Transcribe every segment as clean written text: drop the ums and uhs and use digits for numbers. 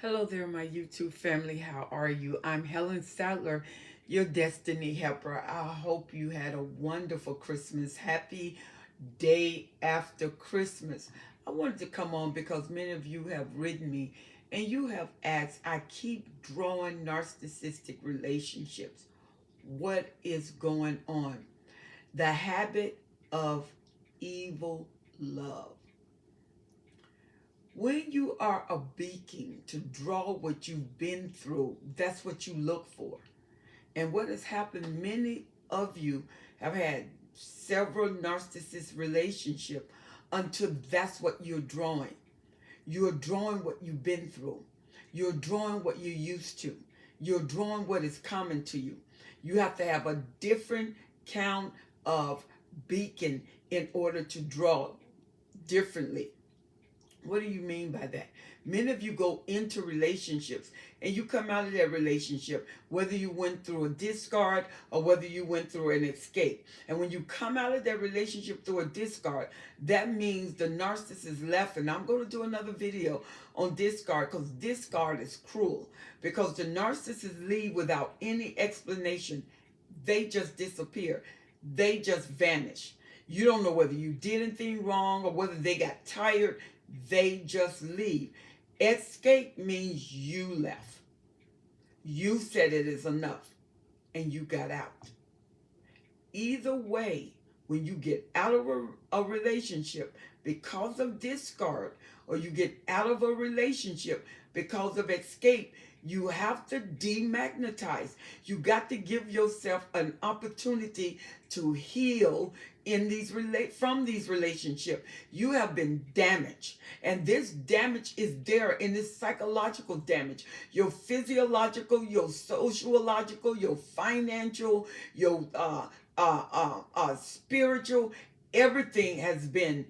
Hello there, my YouTube family. How are you? I'm Helen Sadler, your destiny helper. I hope you had a wonderful Christmas. Happy day after Christmas. I wanted to come on because many of you have written me and you have asked, I keep drawing narcissistic relationships. What is going on? The habit of evil love. When you are a beacon to draw what you've been through, that's what you look for. And what has happened, many of you have had several narcissist relationships until that's what you're drawing. You're drawing what you've been through. You're drawing what you're used to. You're drawing what is common to you. You have to have a different count of beacon in order to draw differently. What do you mean by that? Many of you go into relationships and you come out of that relationship, whether you went through a discard or whether you went through an escape. And when you come out of that relationship through a discard, that means the narcissist left. And I'm going to do another video on discard because discard is cruel. Because the narcissists leave without any explanation. They just disappear. They just vanish. You don't know whether you did anything wrong or whether they got tired. They just leave. Escape means you left. You said it is enough and you got out. Either way, when you get out of a relationship because of discard or you get out of a relationship because of escape, you have to demagnetize. You got to give yourself an opportunity to heal from these relationships. You have been damaged, and this damage is there, and it's psychological damage. Your physiological, your sociological, your financial, your spiritual, everything has been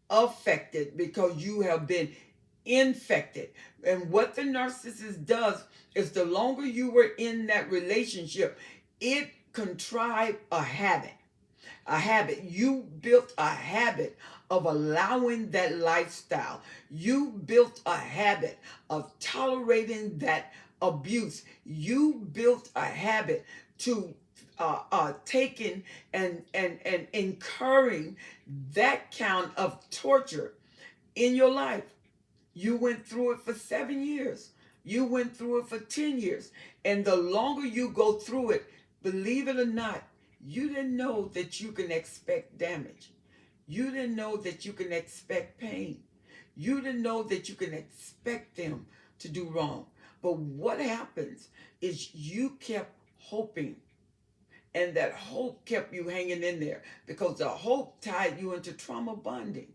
affected because you have been infected. And what the narcissist does is the longer you were in that relationship, it contrived a habit. A habit. You built a habit of allowing that lifestyle. You built a habit of tolerating that abuse. You built a habit to taking and incurring that count of torture in your life. You went through it for 7 years. You went through it for 10 years. And the longer you go through it, believe it or not, you didn't know that you can expect damage. You didn't know that you can expect pain. You didn't know that you can expect them to do wrong. But what happens is you kept hoping, and that hope kept you hanging in there because the hope tied you into trauma bonding.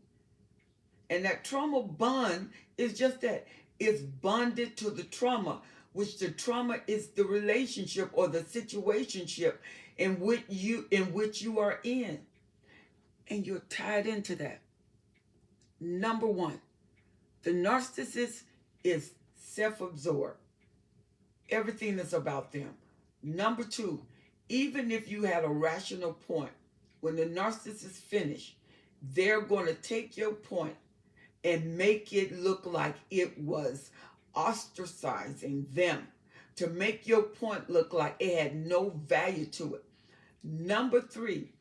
And that trauma bond is just that. It's bonded to the trauma, which the trauma is the relationship or the situationship in which you are in. And you're tied into that. Number one, the narcissist is self-absorbed. Everything is about them. Number two, even if you had a rational point, when the narcissist finish, they're going to take your point and make it look like it was ostracizing them, to make your point look like it had no value to it. Number three,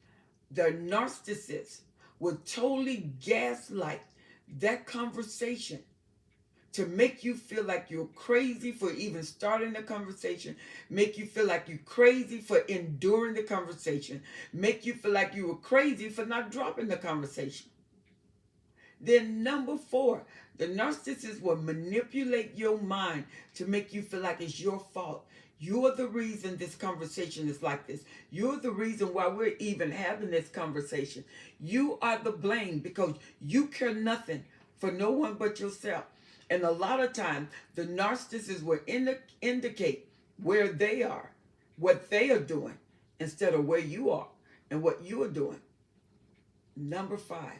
the narcissist will totally gaslight that conversation to make you feel like you're crazy for even starting the conversation, make you feel like you're crazy for enduring the conversation, make you feel like you were crazy for not dropping the conversation. Then number four, the narcissist will manipulate your mind to make you feel like it's your fault. You're the reason this conversation is like this. You're the reason why we're even having this conversation. You are the blame because you care nothing for no one but yourself. And a lot of times, the narcissist will indicate where they are, what they are doing, instead of where you are and what you are doing. Number five,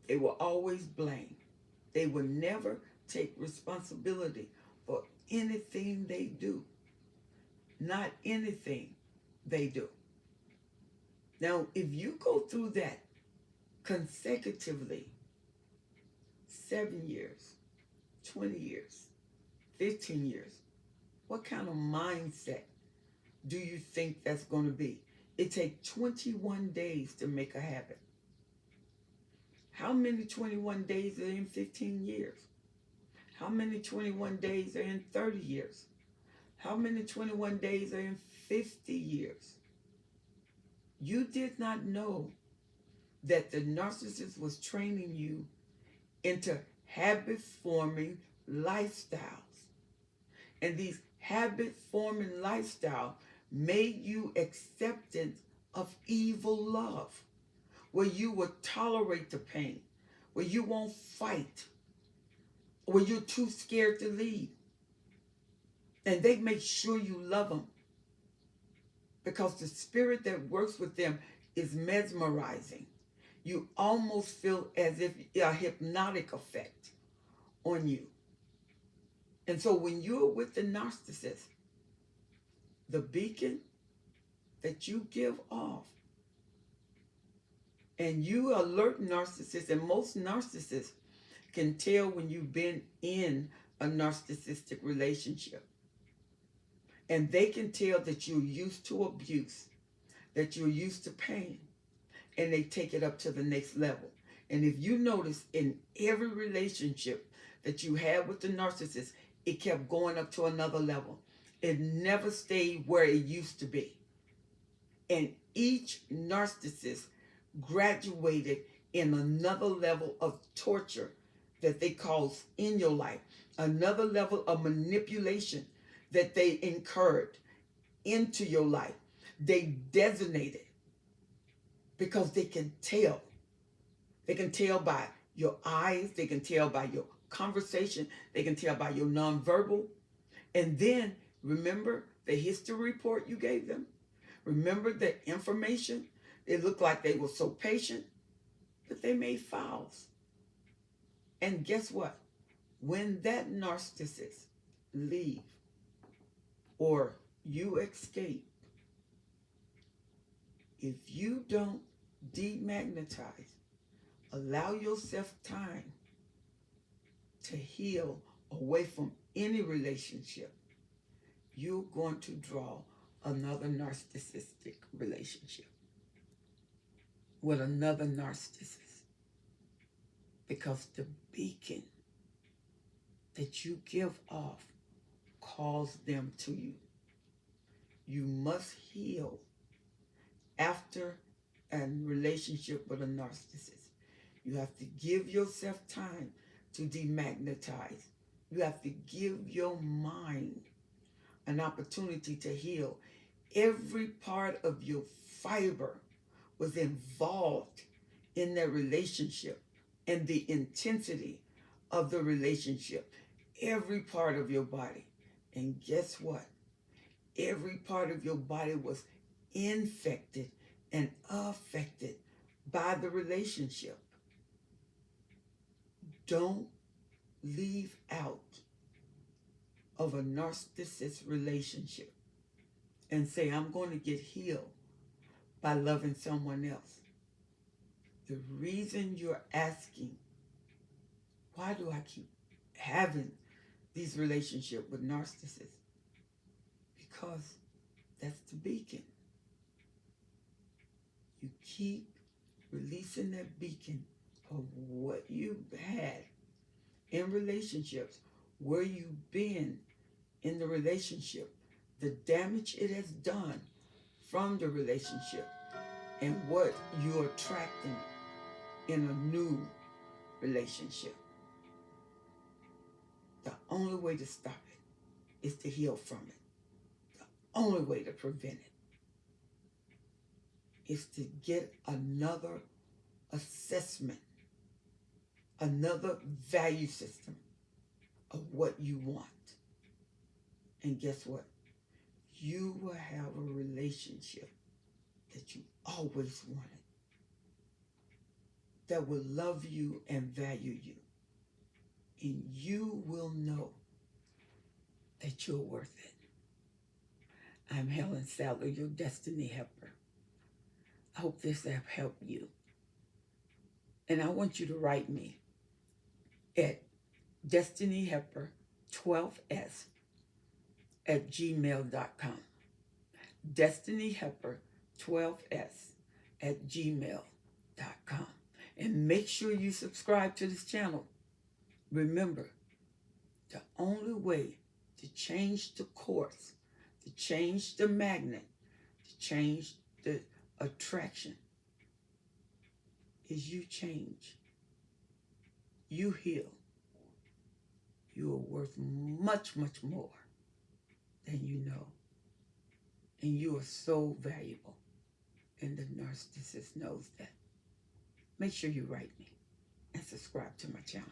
they will always blame. They will never take responsibility for anything they do. Not anything they do. Now, if you go through that consecutively, 7 years, 20 years, 15 years, what kind of mindset do you think that's going to be? It takes 21 days to make a habit. How many 21 days are in 15 years? How many 21 days are in 30 years? How many 21 days are in 50 years? You did not know that the narcissist was training you into habit forming lifestyles. And these habit forming lifestyles made you acceptant of evil love, where you will tolerate the pain, where you won't fight, where you're too scared to leave. And they make sure you love them because the spirit that works with them is mesmerizing. You almost feel as if a hypnotic effect on you. And so when you're with the narcissist, the beacon that you give off, and you alert narcissists, and most narcissists can tell when you've been in a narcissistic relationship. And they can tell that you're used to abuse, that you're used to pain, and they take it up to the next level. And if you notice, in every relationship that you had with the narcissist, it kept going up to another level. It never stayed where it used to be. And each narcissist graduated in another level of torture that they caused in your life, another level of manipulation that they incurred into your life. They designated because they can tell. They can tell by your eyes. They can tell by your conversation. They can tell by your nonverbal. And then remember the history report you gave them. Remember the information. It looked like they were so patient, but they made fouls. And guess what? When that narcissist leave or you escape, if you don't demagnetize, allow yourself time to heal away from any relationship, you're going to draw another narcissistic relationship with another narcissist, because the beacon that you give off calls them to you. You must heal after a relationship with a narcissist. You have to give yourself time to demagnetize. You have to give your mind an opportunity to heal. Every part of your fiber was involved in that relationship and the intensity of the relationship. Every part of your body. And guess what? Every part of your body was infected and affected by the relationship. Don't leave out of a narcissist relationship and say, I'm going to get healed by loving someone else. The reason you're asking, why do I keep having these relationships with narcissists? Because that's the beacon. You keep releasing that beacon of what you've had in relationships, where you've been in the relationship, the damage it has done from the relationship, and what you're attracting in a new relationship. The only way to stop it is to heal from it. The only way to prevent it is to get another assessment, another value system of what you want. And guess what? You will have a relationship that you always wanted, that will love you and value you. And you will know that you're worth it. I'm Helen Sadler, your Destiny Helper. I hope this app helped you. And I want you to write me at destinyhelper 12s at gmail.com. Destiny Helper 12s at gmail.com. And make sure you subscribe to this channel. Remember, the only way to change the course, to change the magnet, to change the attraction is you change. You heal. You are worth much, much more than you know. And you are so valuable. And the narcissist knows that. Make sure you write me and subscribe to my channel.